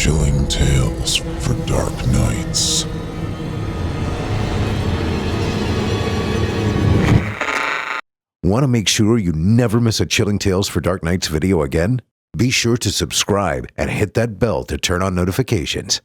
Chilling tales for dark nights. Want to make sure you never miss a Chilling Tales for Dark Nights video again? Be sure to subscribe and hit that bell to turn on notifications.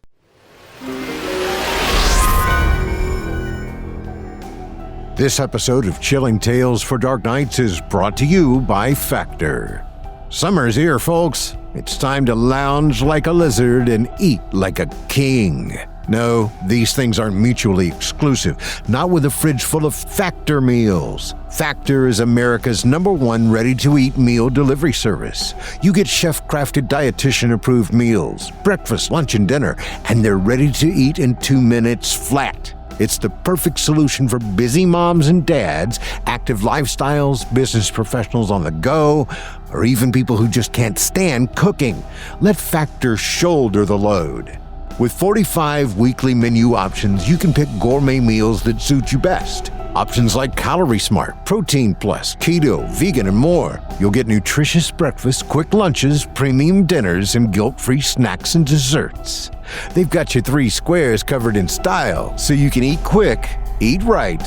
This episode of Chilling Tales for Dark Nights is brought to you by Factor. Summer's here, folks. It's time to lounge like a lizard and eat like a king. No, these things aren't mutually exclusive. Not with a fridge full of Factor meals. Factor is America's #1 ready-to-eat meal delivery service. You get chef-crafted, dietitian-approved meals, breakfast, lunch, and dinner, and they're ready to eat in 2 minutes flat. It's the perfect solution for busy moms and dads, active lifestyles, business professionals on the go, or even people who just can't stand cooking. Let Factor shoulder the load. With 45 weekly menu options, you can pick gourmet meals that suit you best. Options like Calorie Smart, Protein Plus, Keto, Vegan, and more. You'll get nutritious breakfasts, quick lunches, premium dinners, and guilt-free snacks and desserts. They've got your 3 squares covered in style, so you can eat quick, eat right,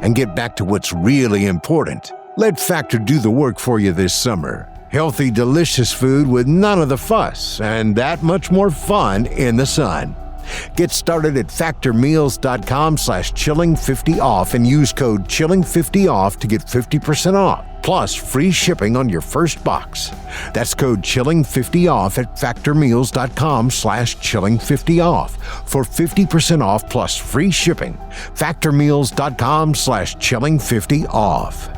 and get back to what's really important. Let Factor do the work for you this summer. Healthy, delicious food with none of the fuss, and that much more fun in the sun. Get started at factormeals.com/chilling50off and use code chilling50off to get 50% off, plus free shipping on your first box. That's code chilling50off at factormeals.com/chilling50off for 50% off plus free shipping. factormeals.com/chilling50off.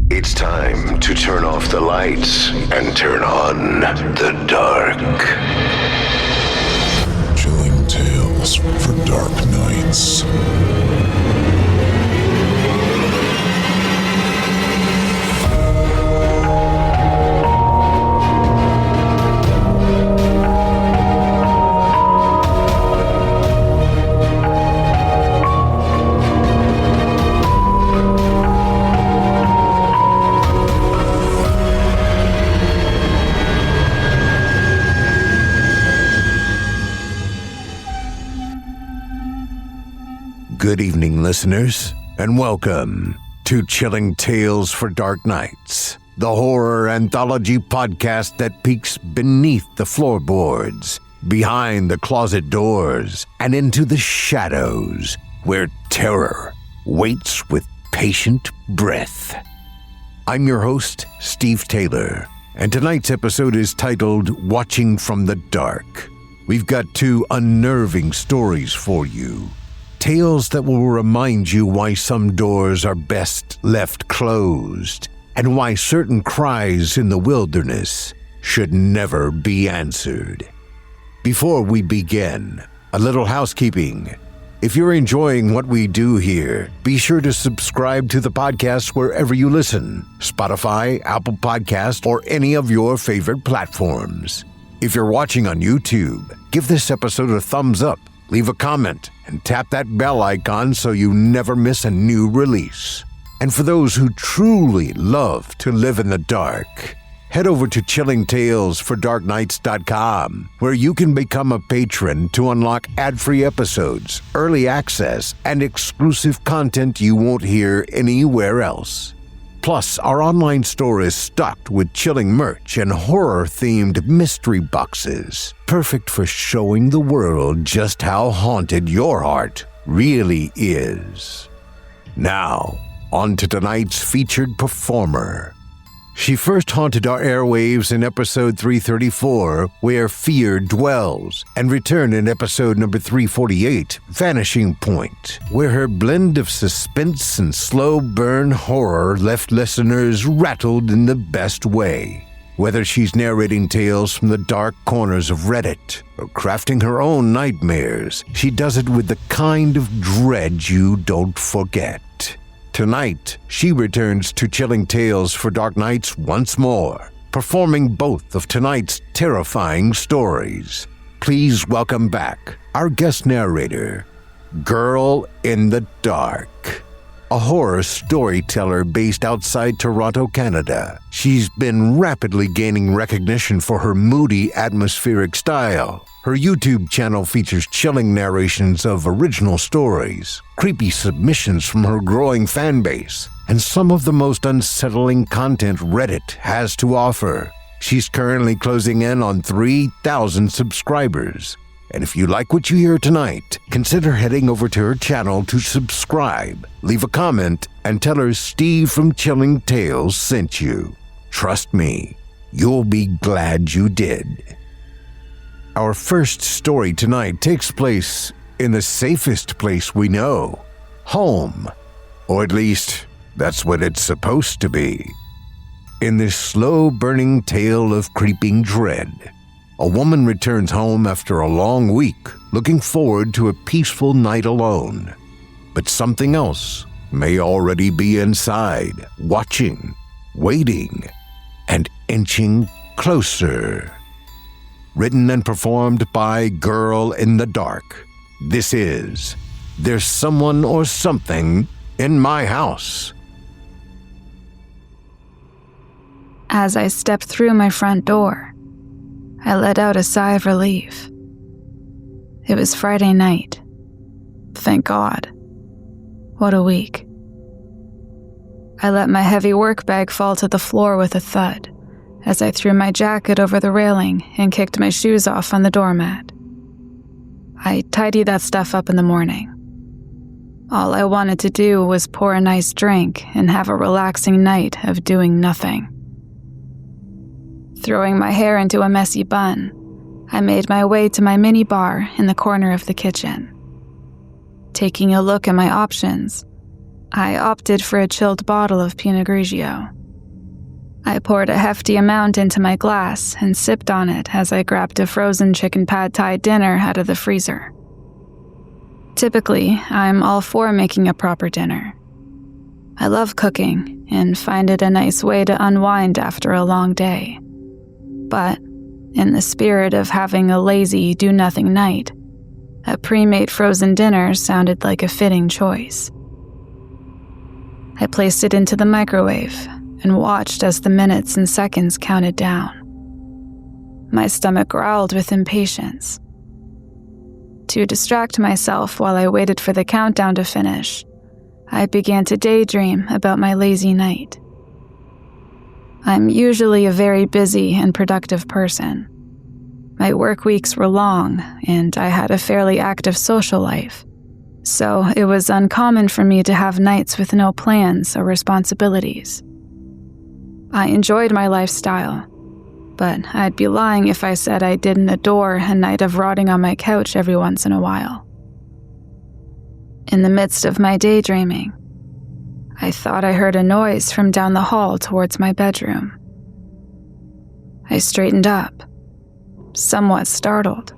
It's time to turn off the lights and turn on the dark. Chilling tales for dark nights. Good evening, listeners, and welcome to Chilling Tales for Dark Nights, the horror anthology podcast that peeks beneath the floorboards, behind the closet doors, and into the shadows where terror waits with patient breath. I'm your host, Steve Taylor, and tonight's episode is titled Watching from the Dark. We've got 2 unnerving stories for you. Tales that will remind you why some doors are best left closed and why certain cries in the wilderness should never be answered. Before we begin, a little housekeeping. If you're enjoying what we do here, be sure to subscribe to the podcast wherever you listen, Spotify, Apple Podcast, or any of your favorite platforms. If you're watching on YouTube, give this episode a thumbs up, leave a comment, and tap that bell icon so you never miss a new release. And for those who truly love to live in the dark, head over to chillingtalesfordarknights.com, where you can become a patron to unlock ad-free episodes, early access, and exclusive content you won't hear anywhere else. Plus, our online store is stocked with chilling merch and horror-themed mystery boxes, perfect for showing the world just how haunted your heart really is. Now, on to tonight's featured performer. She first haunted our airwaves in episode 334, Where Fear Dwells, and returned in episode number 348, Vanishing Point, where her blend of suspense and slow burn horror left listeners rattled in the best way. Whether she's narrating tales from the dark corners of Reddit or crafting her own nightmares, she does it with the kind of dread you don't forget. Tonight, she returns to Chilling Tales for Dark Nights once more, performing both of tonight's terrifying stories. Please welcome back our guest narrator, Girl in the Dark. a horror storyteller based outside Toronto, Canada. She's been rapidly gaining recognition for her moody, atmospheric style. Her YouTube channel features chilling narrations of original stories, creepy submissions from her growing fan base, and some of the most unsettling content Reddit has to offer. She's currently closing in on 3,000 subscribers. And if you like what you hear tonight, consider heading over to her channel to subscribe, leave a comment, and tell her Steve from Chilling Tales sent you. Trust me, you'll be glad you did. Our first story tonight takes place in the safest place we know, home. Or at least, that's what it's supposed to be. In this slow-burning tale of creeping dread, a woman returns home after a long week, looking forward to a peaceful night alone. But something else may already be inside, watching, waiting, and inching closer. Written and performed by Girl in the Dark. This is There's Someone or Something in My House. As I stepped through my front door, I let out a sigh of relief. It was Friday night. Thank God. What a week. I let my heavy work bag fall to the floor with a thud as I threw my jacket over the railing and kicked my shoes off on the doormat. I tidied that stuff up in the morning. All I wanted to do was pour a nice drink and have a relaxing night of doing nothing. Throwing my hair into a messy bun, I made my way to my mini bar in the corner of the kitchen. Taking a look at my options, I opted for a chilled bottle of Pinot Grigio. I poured a hefty amount into my glass and sipped on it as I grabbed a frozen chicken pad thai dinner out of the freezer. Typically, I'm all for making a proper dinner. I love cooking and find it a nice way to unwind after a long day. But, in the spirit of having a lazy, do-nothing night, a pre-made frozen dinner sounded like a fitting choice. I placed it into the microwave and watched as the minutes and seconds counted down. My stomach growled with impatience. To distract myself while I waited for the countdown to finish, I began to daydream about my lazy night. I'm usually a very busy and productive person. My work weeks were long, and I had a fairly active social life, so it was uncommon for me to have nights with no plans or responsibilities. I enjoyed my lifestyle, but I'd be lying if I said I didn't adore a night of rotting on my couch every once in a while. In the midst of my daydreaming, I thought I heard a noise from down the hall towards my bedroom. I straightened up, somewhat startled.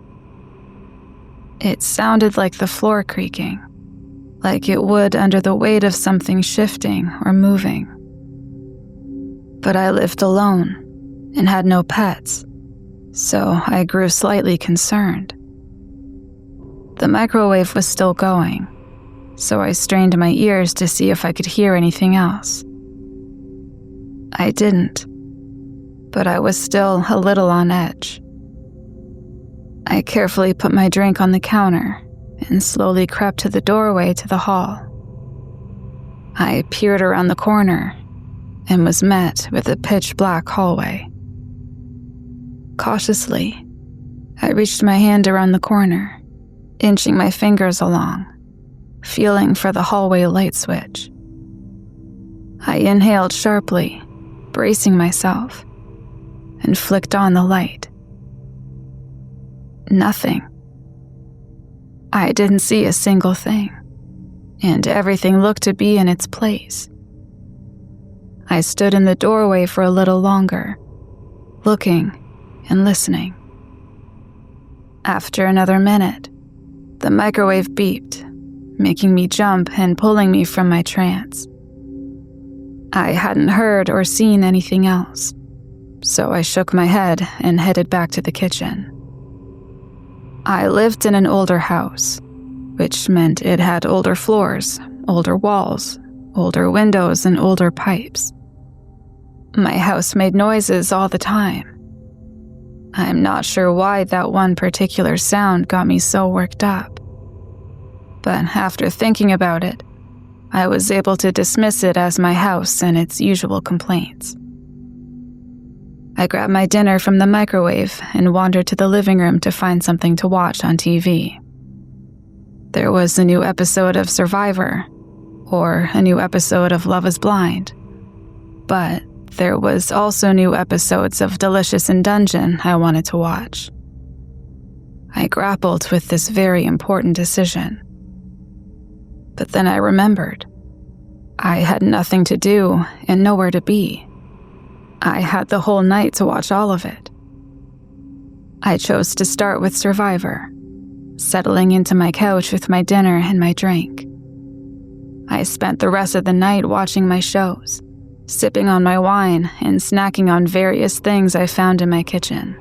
It sounded like the floor creaking, like it would under the weight of something shifting or moving. But I lived alone and had no pets, so I grew slightly concerned. The microwave was still going, so I strained my ears to see if I could hear anything else. I didn't, but I was still a little on edge. I carefully put my drink on the counter and slowly crept to the doorway to the hall. I peered around the corner and was met with a pitch-black hallway. Cautiously, I reached my hand around the corner, inching my fingers along, feeling for the hallway light switch. I inhaled sharply, bracing myself, and flicked on the light. Nothing. I didn't see a single thing, and everything looked to be in its place. I stood in the doorway for a little longer, looking and listening. After another minute, the microwave beeped, making me jump and pulling me from my trance. I hadn't heard or seen anything else, so I shook my head and headed back to the kitchen. I lived in an older house, which meant it had older floors, older walls, older windows and older pipes. My house made noises all the time. I'm not sure why that one particular sound got me so worked up. But after thinking about it, I was able to dismiss it as my house and its usual complaints. I grabbed my dinner from the microwave and wandered to the living room to find something to watch on TV. There was a new episode of Survivor, or a new episode of Love is Blind, but there was also new episodes of Delicious in Dungeon I wanted to watch. I grappled with this very important decision. But then I remembered. I had nothing to do and nowhere to be. I had the whole night to watch all of it. I chose to start with Survivor, settling into my couch with my dinner and my drink. I spent the rest of the night watching my shows, sipping on my wine and snacking on various things I found in my kitchen.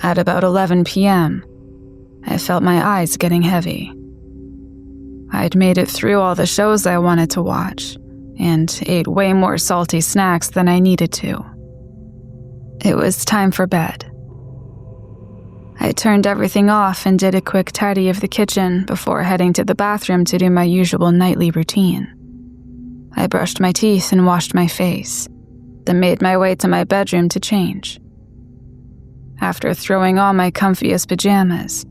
At about 11 p.m., I felt my eyes getting heavy. I'd made it through all the shows I wanted to watch and ate way more salty snacks than I needed to. It was time for bed. I turned everything off and did a quick tidy of the kitchen before heading to the bathroom to do my usual nightly routine. I brushed my teeth and washed my face, then made my way to my bedroom to change. After throwing on my comfiest pajamas,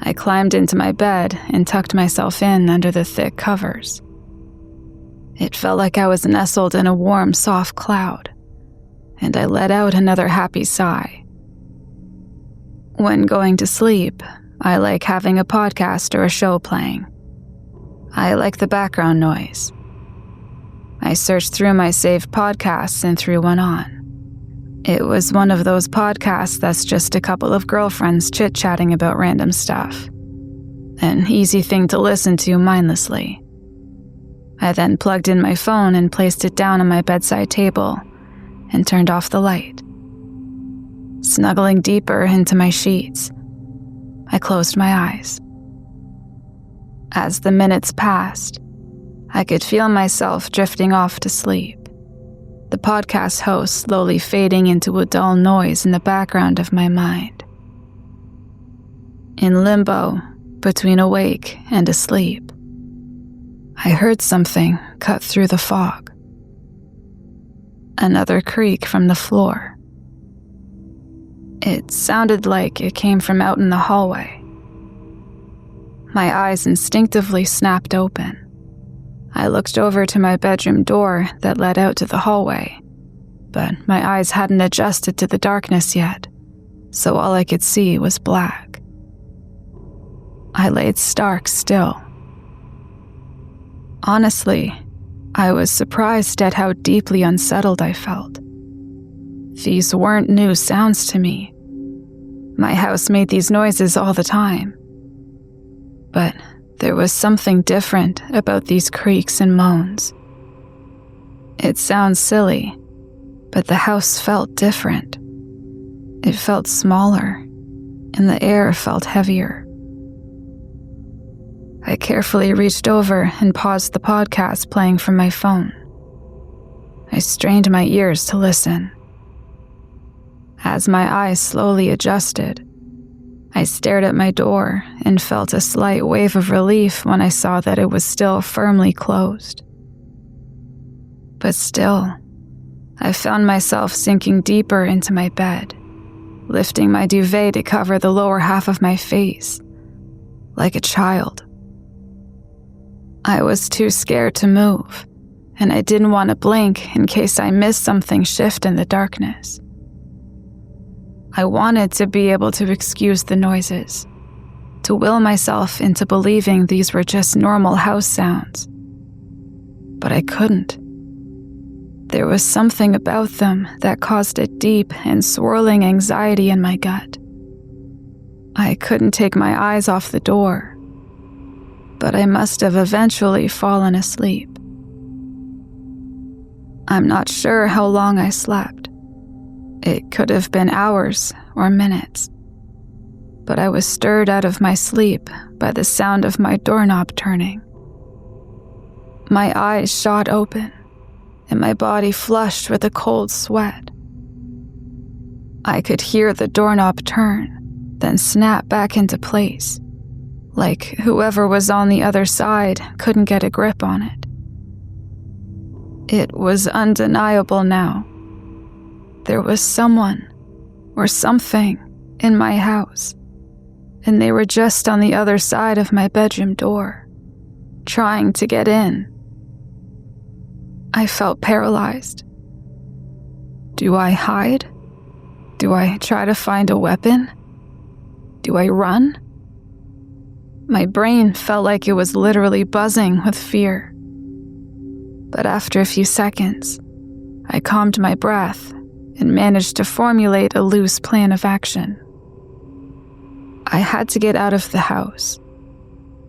I climbed into my bed and tucked myself in under the thick covers. It felt like I was nestled in a warm, soft cloud, and I let out another happy sigh. When going to sleep, I like having a podcast or a show playing. I like the background noise. I searched through my saved podcasts and threw one on. It was one of those podcasts that's just a couple of girlfriends chit-chatting about random stuff. An easy thing to listen to mindlessly. I then plugged in my phone and placed it down on my bedside table and turned off the light. Snuggling deeper into my sheets, I closed my eyes. As the minutes passed, I could feel myself drifting off to sleep, the podcast host slowly fading into a dull noise in the background of my mind. In limbo, between awake and asleep, I heard something cut through the fog. Another creak from the floor. It sounded like it came from out in the hallway. My eyes instinctively snapped open. I looked over to my bedroom door that led out to the hallway, but my eyes hadn't adjusted to the darkness yet, so all I could see was black. I laid stark still. Honestly, I was surprised at how deeply unsettled I felt. These weren't new sounds to me. My house made these noises all the time. But there was something different about these creaks and moans. It sounds silly, but the house felt different. It felt smaller, and the air felt heavier. I carefully reached over and paused the podcast playing from my phone. I strained my ears to listen. As my eyes slowly adjusted, I stared at my door and felt a slight wave of relief when I saw that it was still firmly closed. But still, I found myself sinking deeper into my bed, lifting my duvet to cover the lower half of my face, like a child. I was too scared to move, and I didn't want to blink in case I missed something shift in the darkness. I wanted to be able to excuse the noises, to will myself into believing these were just normal house sounds. But I couldn't. There was something about them that caused a deep and swirling anxiety in my gut. I couldn't take my eyes off the door, but I must have eventually fallen asleep. I'm not sure how long I slept. It could have been hours or minutes, but I was stirred out of my sleep by the sound of my doorknob turning. My eyes shot open, and my body flushed with a cold sweat. I could hear the doorknob turn, then snap back into place, like whoever was on the other side couldn't get a grip on it. It was undeniable now. There was someone, or something, in my house, and they were just on the other side of my bedroom door, trying to get in. I felt paralyzed. Do I hide? Do I try to find a weapon? Do I run? My brain felt like it was literally buzzing with fear. But after a few seconds, I calmed my breath and managed to formulate a loose plan of action. I had to get out of the house.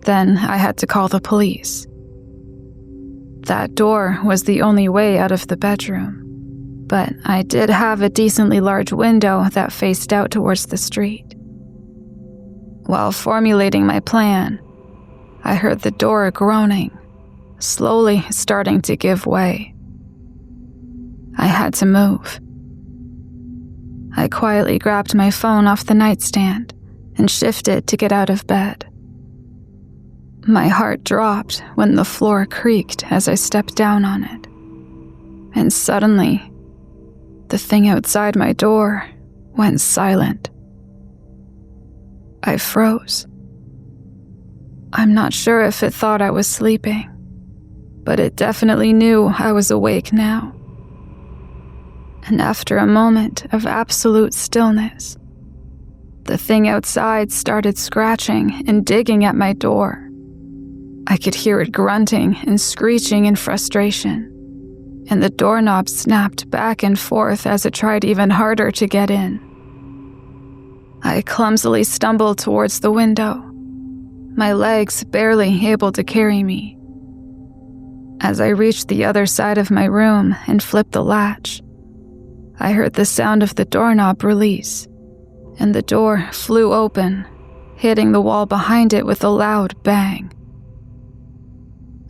Then I had to call the police. That door was the only way out of the bedroom, but I did have a decently large window that faced out towards the street. While formulating my plan, I heard the door groaning, slowly starting to give way. I had to move. I quietly grabbed my phone off the nightstand and shifted to get out of bed. My heart dropped when the floor creaked as I stepped down on it. And suddenly, the thing outside my door went silent. I froze. I'm not sure if it thought I was sleeping, but it definitely knew I was awake now. And after a moment of absolute stillness, the thing outside started scratching and digging at my door. I could hear it grunting and screeching in frustration, and the doorknob snapped back and forth as it tried even harder to get in. I clumsily stumbled towards the window, my legs barely able to carry me. As I reached the other side of my room and flipped the latch, I heard the sound of the doorknob release, and the door flew open, hitting the wall behind it with a loud bang.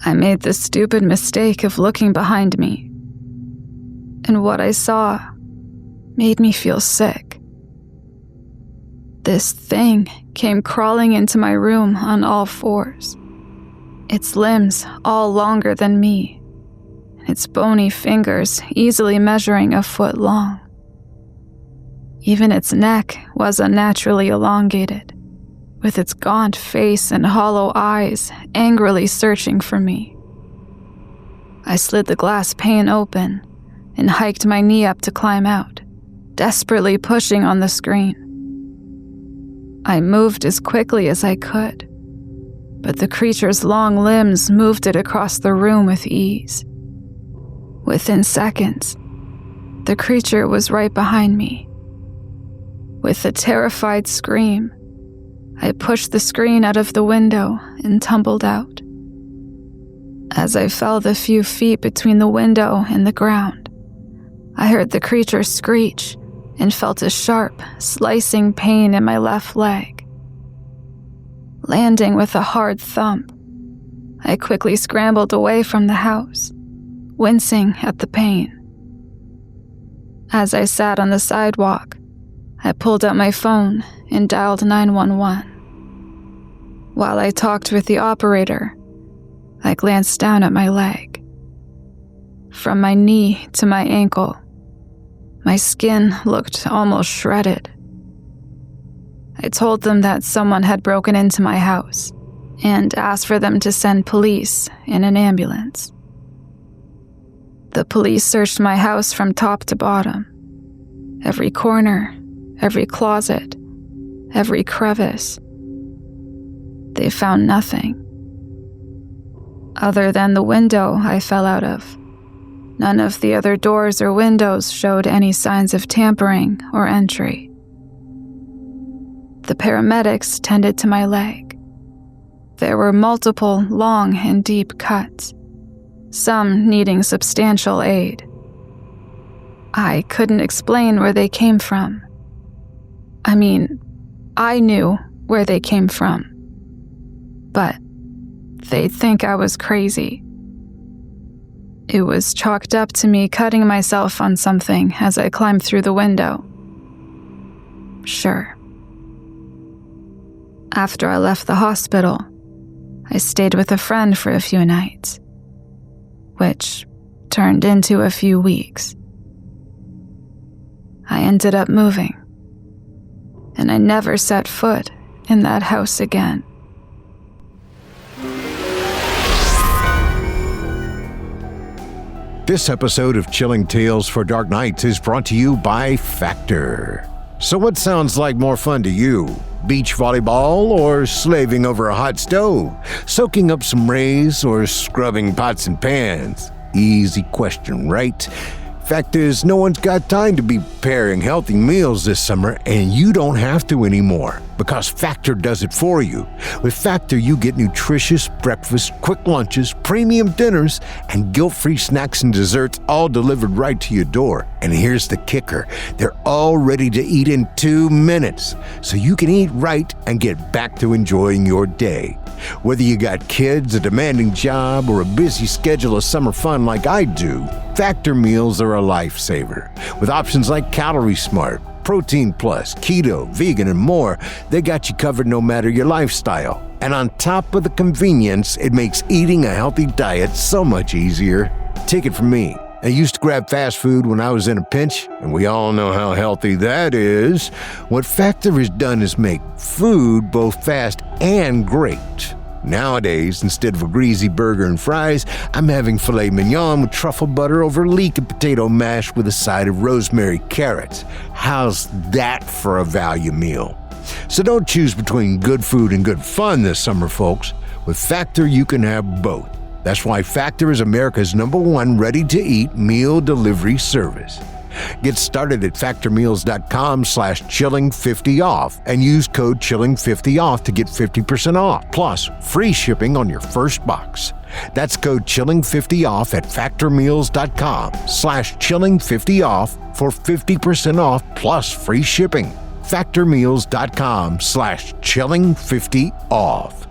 I made the stupid mistake of looking behind me, and what I saw made me feel sick. This thing came crawling into my room on all fours, its limbs all longer than me, its bony fingers easily measuring a foot long. Even its neck was unnaturally elongated, with its gaunt face and hollow eyes angrily searching for me. I slid the glass pane open and hiked my knee up to climb out, desperately pushing on the screen. I moved as quickly as I could, but the creature's long limbs moved it across the room with ease. Within seconds, the creature was right behind me. With a terrified scream, I pushed the screen out of the window and tumbled out. As I fell the few feet between the window and the ground, I heard the creature screech and felt a sharp, slicing pain in my left leg. Landing with a hard thump, I quickly scrambled away from the house, wincing at the pain. As I sat on the sidewalk, I pulled out my phone and dialed 911. While I talked with the operator, I glanced down at my leg. From my knee to my ankle, my skin looked almost shredded. I told them that someone had broken into my house and asked for them to send police and an ambulance. The police searched my house from top to bottom. Every corner, every closet, every crevice. They found nothing. Other than the window I fell out of, none of the other doors or windows showed any signs of tampering or entry. The paramedics tended to my leg. There were multiple long and deep cuts, some needing substantial aid. I couldn't explain where they came from. I mean, I knew where they came from, but they'd think I was crazy. It was chalked up to me cutting myself on something as I climbed through the window. Sure. After I left the hospital, I stayed with a friend for a few nights, which turned into a few weeks. I ended up moving, and I never set foot in that house again. This episode of Chilling Tales for Dark Nights is brought to you by Factor. So what sounds like more fun to you? Beach volleyball or slaving over a hot stove? Soaking up some rays or scrubbing pots and pans? Easy question, right? Fact is, no one's got time to be preparing healthy meals this summer, and you don't have to anymore because Factor does it for you. With Factor, you get nutritious breakfast, quick lunches, premium dinners, and guilt-free snacks and desserts all delivered right to your door. And here's the kicker. They're all ready to eat in 2 minutes, so you can eat right and get back to enjoying your day. Whether you got kids, a demanding job, or a busy schedule of summer fun like I do, Factor meals are a lifesaver. With options like Calorie Smart, Protein Plus, Keto, Vegan, and more, they got you covered no matter your lifestyle. And on top of the convenience, it makes eating a healthy diet so much easier. Take it from me. I used to grab fast food when I was in a pinch, and we all know how healthy that is. What Factor has done is make food both fast and great. Nowadays, instead of a greasy burger and fries, I'm having filet mignon with truffle butter over leek and potato mash with a side of rosemary carrots. How's that for a value meal? So don't choose between good food and good fun this summer, folks. With Factor, you can have both. That's why Factor is America's #1 ready-to-eat meal delivery service. Get started at factormeals.com/chilling50off and use code chilling50off to get 50% off, plus free shipping on your first box. That's code chilling50off at factormeals.com/chilling50off for 50% off plus free shipping. factormeals.com/chilling50off.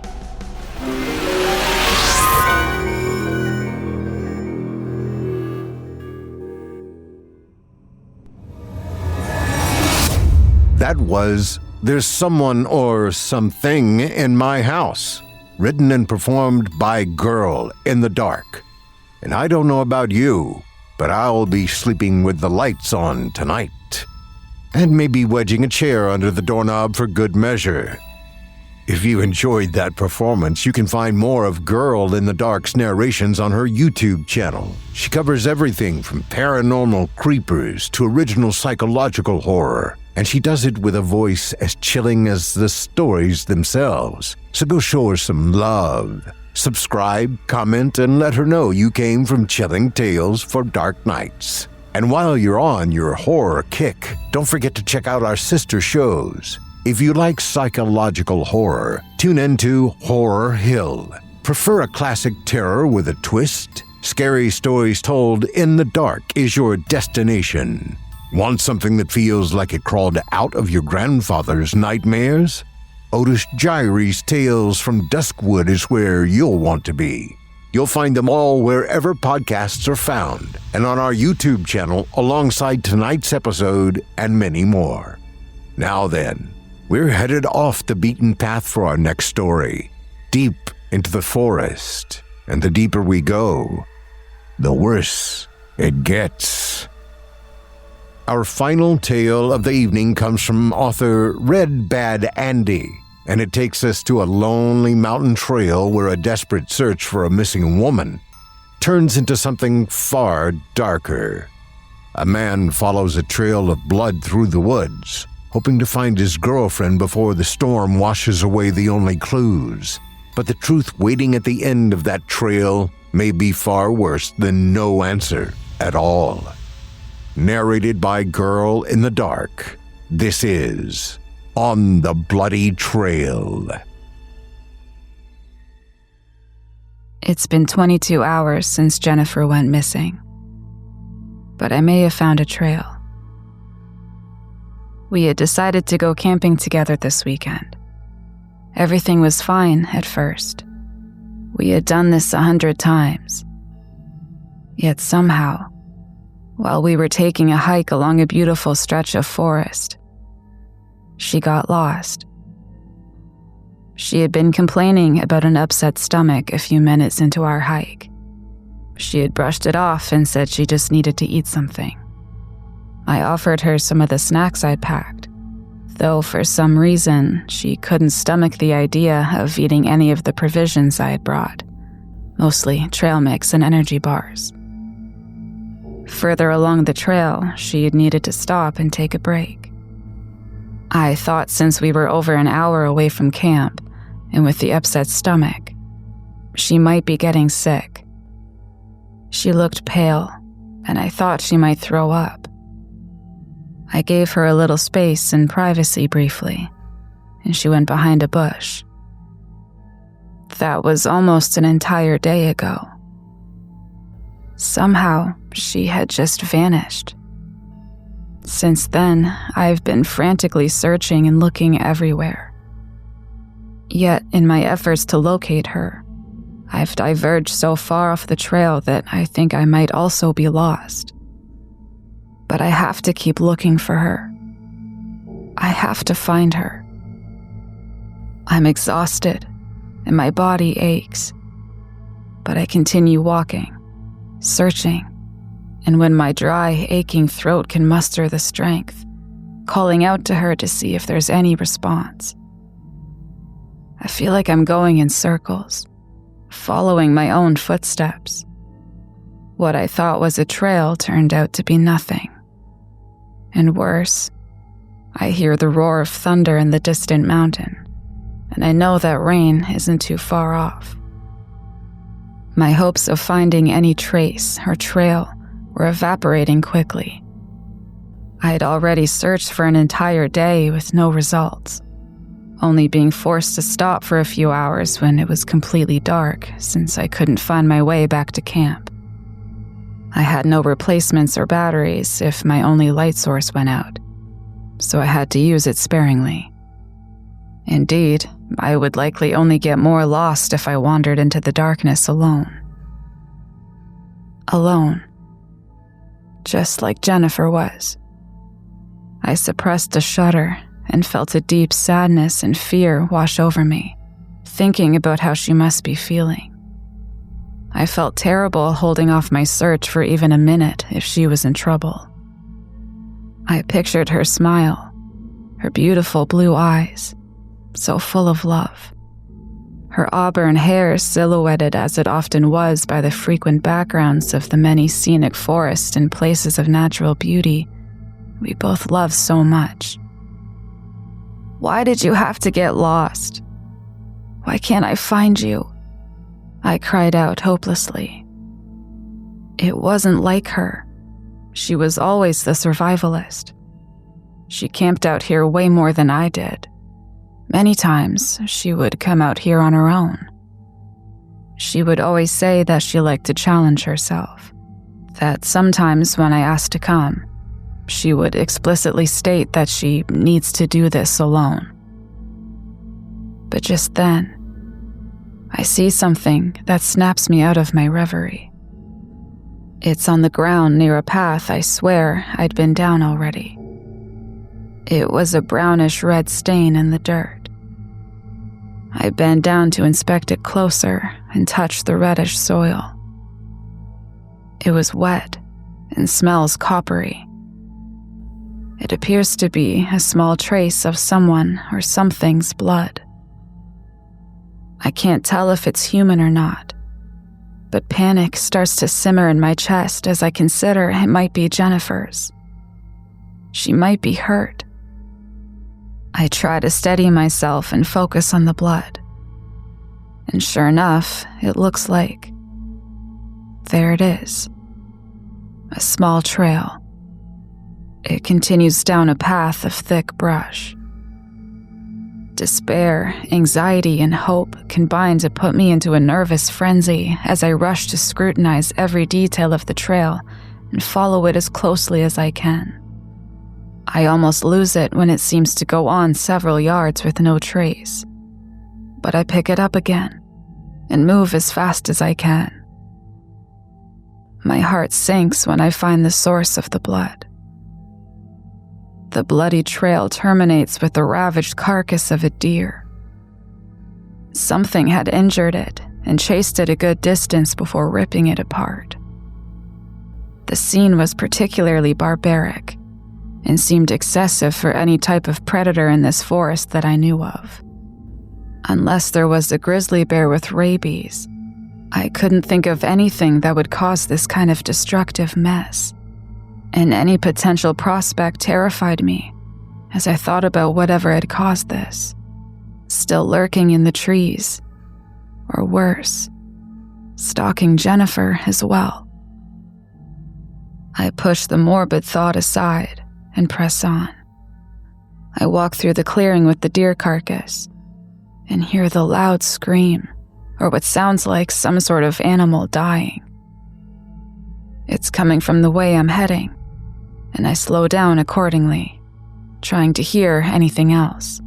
That was There's Someone or Something in My House, written and performed by Girl in the Dark. And I don't know about you, but I'll be sleeping with the lights on tonight. And maybe wedging a chair under the doorknob for good measure. If you enjoyed that performance, you can find more of Girl in the Dark's narrations on her YouTube channel. She covers everything from paranormal creepers to original psychological horror, and she does it with a voice as chilling as the stories themselves. So go show her some love. Subscribe, comment, and let her know you came from Chilling Tales for Dark Nights. And while you're on your horror kick, don't forget to check out our sister shows. If you like psychological horror, tune into Horror Hill. Prefer a classic terror with a twist? Scary Stories Told in the Dark is your destination. Want something that feels like it crawled out of your grandfather's nightmares? Otis Gyri's Tales from Duskwood is where you'll want to be. You'll find them all wherever podcasts are found, and on our YouTube channel alongside tonight's episode and many more. Now then, we're headed off the beaten path for our next story, deep into the forest, and the deeper we go, the worse it gets. Our final tale of the evening comes from author RedBadAndy, and it takes us to a lonely mountain trail where a desperate search for a missing woman turns into something far darker. A man follows a trail of blood through the woods, hoping to find his girlfriend before the storm washes away the only clues. But the truth waiting at the end of that trail may be far worse than no answer at all. Narrated by Girl in the Dark, this is On the Bloody Trail. It's been 22 hours since Jennifer went missing, but I may have found a trail. We had decided to go camping together this weekend. Everything was fine at first. We had done this 100 times. Yet somehow, while we were taking a hike along a beautiful stretch of forest, she got lost. She had been complaining about an upset stomach a few minutes into our hike. She had brushed it off and said she just needed to eat something. I offered her some of the snacks I'd packed, though for some reason she couldn't stomach the idea of eating any of the provisions I had brought, mostly trail mix and energy bars. Further along the trail, she had needed to stop and take a break. I thought since we were over an hour away from camp, and with the upset stomach, she might be getting sick. She looked pale, and I thought she might throw up. I gave her a little space and privacy briefly, and she went behind a bush. That was almost an entire day ago. Somehow, she had just vanished. Since then, I've been frantically searching and looking everywhere. Yet, in my efforts to locate her, I've diverged so far off the trail that I think I might also be lost. But I have to keep looking for her. I have to find her. I'm exhausted, and my body aches. But I continue walking, searching, and when my dry, aching throat can muster the strength, calling out to her to see if there's any response. I feel like I'm going in circles, following my own footsteps. What I thought was a trail turned out to be nothing. And worse, I hear the roar of thunder in the distant mountain, and I know that rain isn't too far off. My hopes of finding any trace or trail were evaporating quickly. I had already searched for an entire day with no results, only being forced to stop for a few hours when it was completely dark since I couldn't find my way back to camp. I had no replacements or batteries if my only light source went out, so I had to use it sparingly. Indeed, I would likely only get more lost if I wandered into the darkness alone. Alone. Just like Jennifer was. I suppressed a shudder and felt a deep sadness and fear wash over me, thinking about how she must be feeling. I felt terrible holding off my search for even a minute if she was in trouble. I pictured her smile, her beautiful blue eyes, so full of love. Her auburn hair silhouetted as it often was by the frequent backgrounds of the many scenic forests and places of natural beauty we both love so much. Why did you have to get lost? Why can't I find you? I cried out hopelessly. It wasn't like her. She was always the survivalist. She camped out here way more than I did. Many times, she would come out here on her own. She would always say that she liked to challenge herself, that sometimes when I asked to come, she would explicitly state that she needs to do this alone. But just then, I see something that snaps me out of my reverie. It's on the ground near a path I swear I'd been down already. It was a brownish red stain in the dirt. I bent down to inspect it closer and touched the reddish soil. It was wet and smells coppery. It appears to be a small trace of someone or something's blood. I can't tell if it's human or not, but panic starts to simmer in my chest as I consider it might be Jennifer's. She might be hurt. I try to steady myself and focus on the blood. And sure enough, it looks like... there it is. A small trail. It continues down a path of thick brush. Despair, anxiety, and hope combine to put me into a nervous frenzy as I rush to scrutinize every detail of the trail and follow it as closely as I can. I almost lose it when it seems to go on several yards with no trace. But I pick it up again and move as fast as I can. My heart sinks when I find the source of the blood. The bloody trail terminates with the ravaged carcass of a deer. Something had injured it and chased it a good distance before ripping it apart. The scene was particularly barbaric and seemed excessive for any type of predator in this forest that I knew of. Unless there was a grizzly bear with rabies, I couldn't think of anything that would cause this kind of destructive mess. And any potential prospect terrified me as I thought about whatever had caused this, still lurking in the trees, or worse, stalking Jennifer as well. I push the morbid thought aside and press on. I walk through the clearing with the deer carcass and hear the loud scream, or what sounds like some sort of animal dying. It's coming from the way I'm heading, and I slow down accordingly, trying to hear anything else.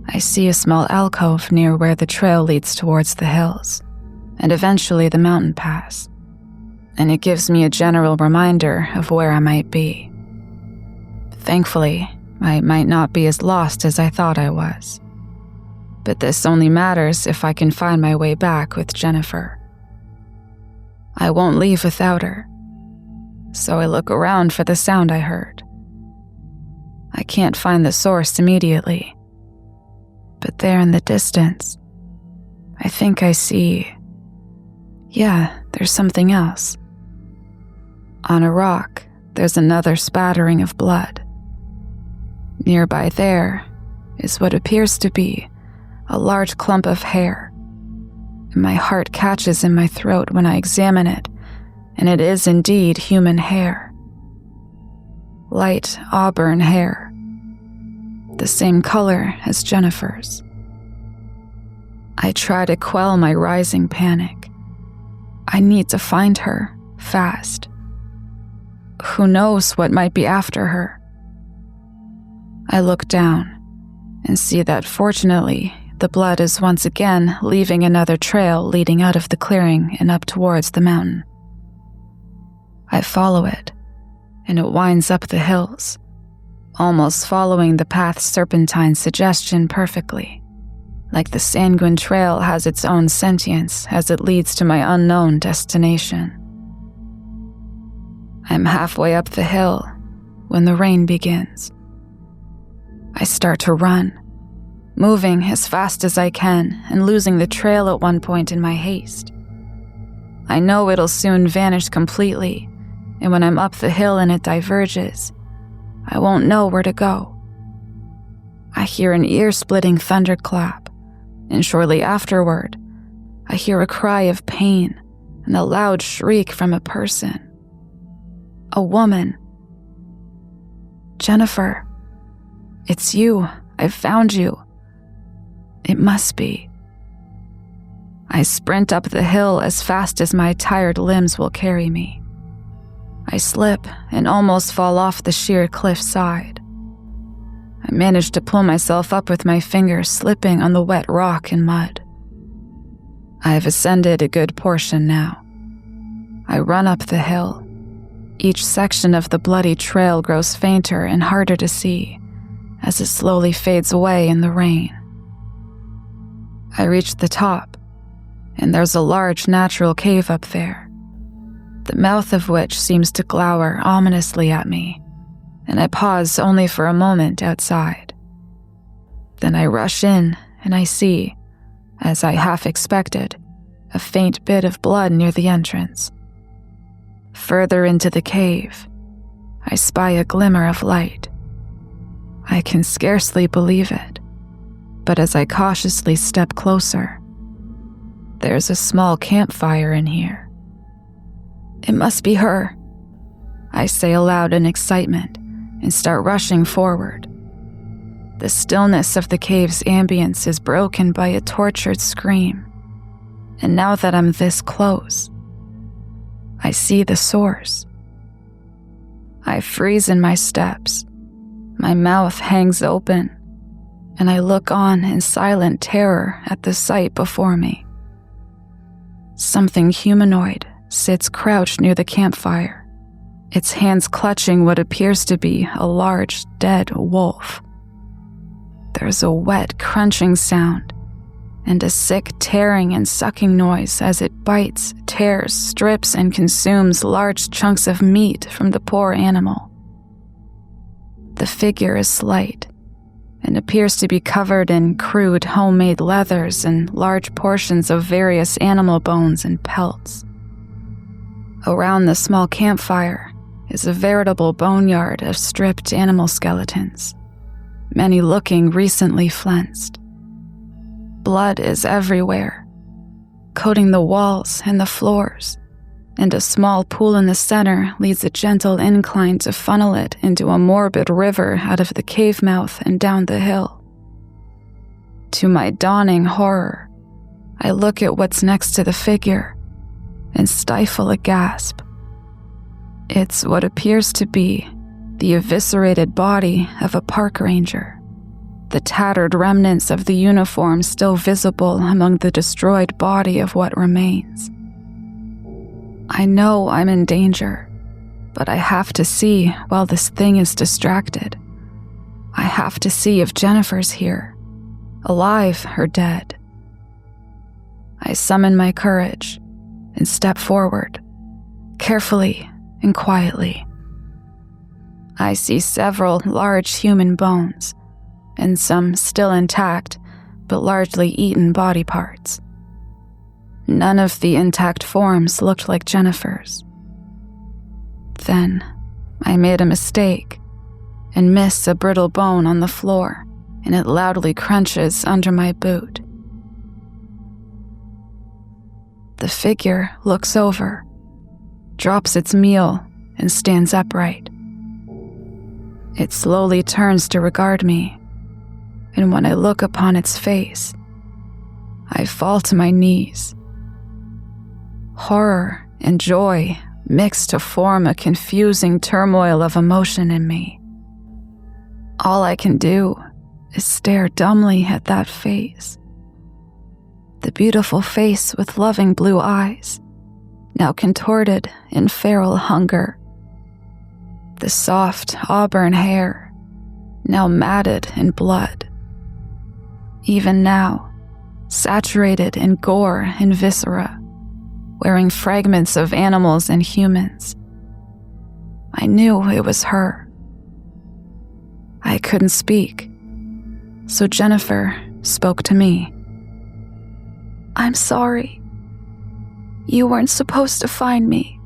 I see a small alcove near where the trail leads towards the hills, and eventually the mountain pass, and it gives me a general reminder of where I might be. Thankfully, I might not be as lost as I thought I was. But this only matters if I can find my way back with Jennifer. I won't leave without her, so I look around for the sound I heard. I can't find the source immediately, but there in the distance, I think I see... Yeah, there's something else. On a rock, there's another spattering of blood. Nearby there is what appears to be a large clump of hair, and my heart catches in my throat when I examine it, and it is indeed human hair. Light auburn hair, the same color as Jennifer's. I try to quell my rising panic. I need to find her, fast. Who knows what might be after her? I look down and see that fortunately, the blood is once again leaving another trail leading out of the clearing and up towards the mountain. I follow it, and it winds up the hills, almost following the path's serpentine suggestion perfectly, like the sanguine trail has its own sentience as it leads to my unknown destination. I'm halfway up the hill when the rain begins. I start to run, moving as fast as I can and losing the trail at one point in my haste. I know it'll soon vanish completely, and when I'm up the hill and it diverges, I won't know where to go. I hear an ear-splitting thunderclap, and shortly afterward, I hear a cry of pain and a loud shriek from a person. A woman. Jennifer, it's you. I've found you. It must be. I sprint up the hill as fast as my tired limbs will carry me. I slip and almost fall off the sheer cliff side. I manage to pull myself up with my fingers slipping on the wet rock and mud. I have ascended a good portion now. I run up the hill. Each section of the bloody trail grows fainter and harder to see as it slowly fades away in the rain. I reach the top, and there's a large natural cave up there, the mouth of which seems to glower ominously at me, and I pause only for a moment outside. Then I rush in, and I see, as I half expected, a faint bit of blood near the entrance. Further into the cave, I spy a glimmer of light. I can scarcely believe it, but as I cautiously step closer, there's a small campfire in here. It must be her, I say aloud in excitement and start rushing forward. The stillness of the cave's ambience is broken by a tortured scream, and now that I'm this close, I see the source. I freeze in my steps. My mouth hangs open, and I look on in silent terror at the sight before me. Something humanoid sits crouched near the campfire, its hands clutching what appears to be a large, dead wolf. There's a wet, crunching sound, and a sick tearing and sucking noise as it bites, tears, strips, and consumes large chunks of meat from the poor animal. The figure is slight, and appears to be covered in crude homemade leathers and large portions of various animal bones and pelts. Around the small campfire is a veritable boneyard of stripped animal skeletons, many looking recently flensed. Blood is everywhere, coating the walls and the floors, and a small pool in the center leads a gentle incline to funnel it into a morbid river out of the cave mouth and down the hill. To my dawning horror, I look at what's next to the figure and stifle a gasp. It's what appears to be the eviscerated body of a park ranger, the tattered remnants of the uniform still visible among the destroyed body of what remains. I know I'm in danger, but I have to see while this thing is distracted. I have to see if Jennifer's here, alive or dead. I summon my courage and step forward, carefully and quietly. I see several large human bones, and some still intact, but largely eaten body parts. None of the intact forms looked like Jennifer's. Then, I made a mistake and miss a brittle bone on the floor, and it loudly crunches under my boot. The figure looks over, drops its meal, and stands upright. It slowly turns to regard me, and when I look upon its face, I fall to my knees. Horror and joy mix to form a confusing turmoil of emotion in me. All I can do is stare dumbly at that face. The beautiful face with loving blue eyes, now contorted in feral hunger. The soft auburn hair, now matted in blood. Even now, saturated in gore and viscera, wearing fragments of animals and humans. I knew it was her. I couldn't speak, so Jennifer spoke to me. "I'm sorry. You weren't supposed to find me.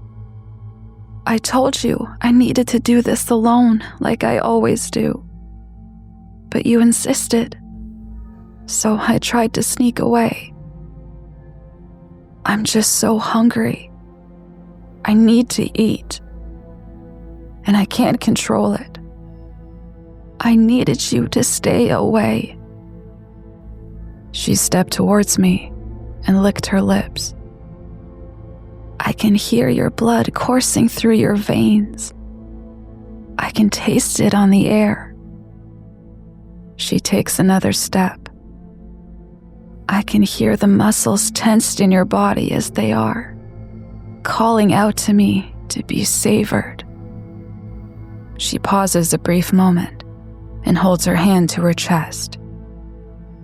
I told you I needed to do this alone like I always do. But you insisted, so I tried to sneak away. I'm just so hungry. I need to eat. And I can't control it. I needed you to stay away." She stepped towards me and licked her lips. "I can hear your blood coursing through your veins. I can taste it on the air." She takes another step. "I can hear the muscles tensed in your body as they are, calling out to me to be savored." She pauses a brief moment and holds her hand to her chest,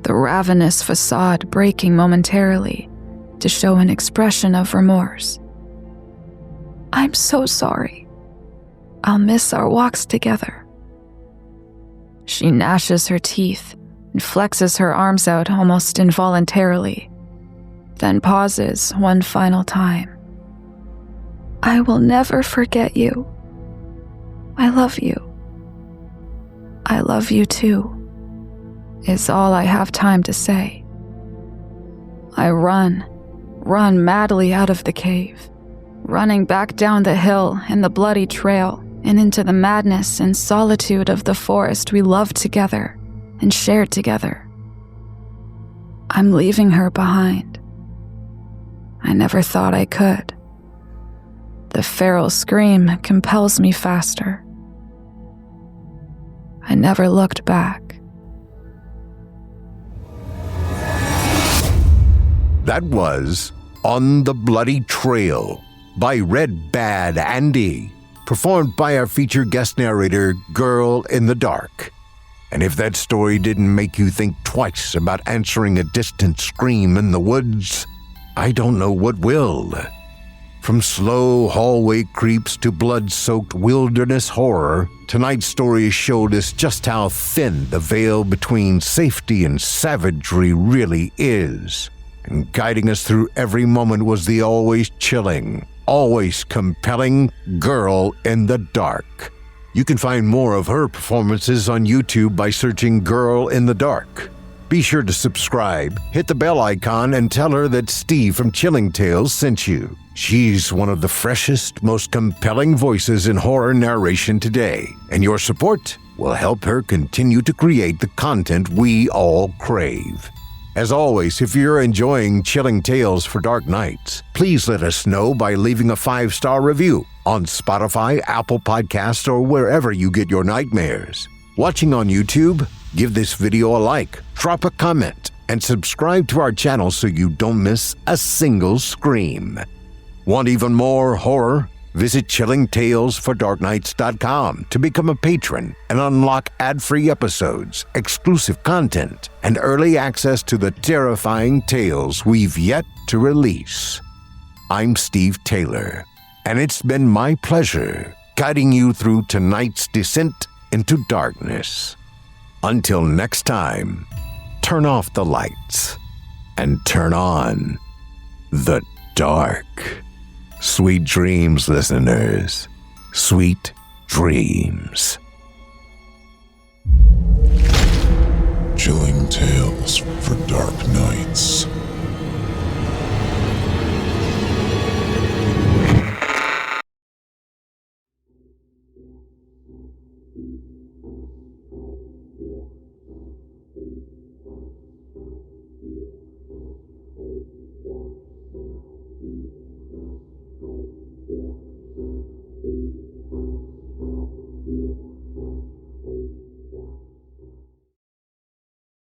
the ravenous facade breaking momentarily to show an expression of remorse. "I'm so sorry. I'll miss our walks together." She gnashes her teeth and flexes her arms out almost involuntarily, then pauses one final time. "I will never forget you. I love you. I love you too," is all I have time to say. I run madly out of the cave, running back down the hill and the bloody trail and into the madness and solitude of the forest we loved together and shared together. I'm leaving her behind. I never thought I could. The feral scream compels me faster. I never looked back. That was On the Bloody Trail by RedBadAndy, performed by our featured guest narrator, Girl in the Dark. And if that story didn't make you think twice about answering a distant scream in the woods, I don't know what will. From slow hallway creeps to blood-soaked wilderness horror, tonight's story showed us just how thin the veil between safety and savagery really is. And guiding us through every moment was the always chilling, always compelling Girl in the Dark. You can find more of her performances on YouTube by searching Girl in the Dark. Be sure to subscribe, hit the bell icon, and tell her that Steve from Chilling Tales sent you. She's one of the freshest, most compelling voices in horror narration today, and your support will help her continue to create the content we all crave. As always, if you're enjoying Chilling Tales for Dark Nights, please let us know by leaving a 5-star review on Spotify, Apple Podcasts, or wherever you get your nightmares. Watching on YouTube, give this video a like, drop a comment, and subscribe to our channel so you don't miss a single scream. Want even more horror? Visit chillingtalesfordarknights.com to become a patron and unlock ad-free episodes, exclusive content, and early access to the terrifying tales we've yet to release. I'm Steve Taylor, and it's been my pleasure guiding you through tonight's descent into darkness. Until next time, turn off the lights and turn on the dark. Sweet dreams, listeners. Sweet dreams. Chilling Tales for Dark Nights.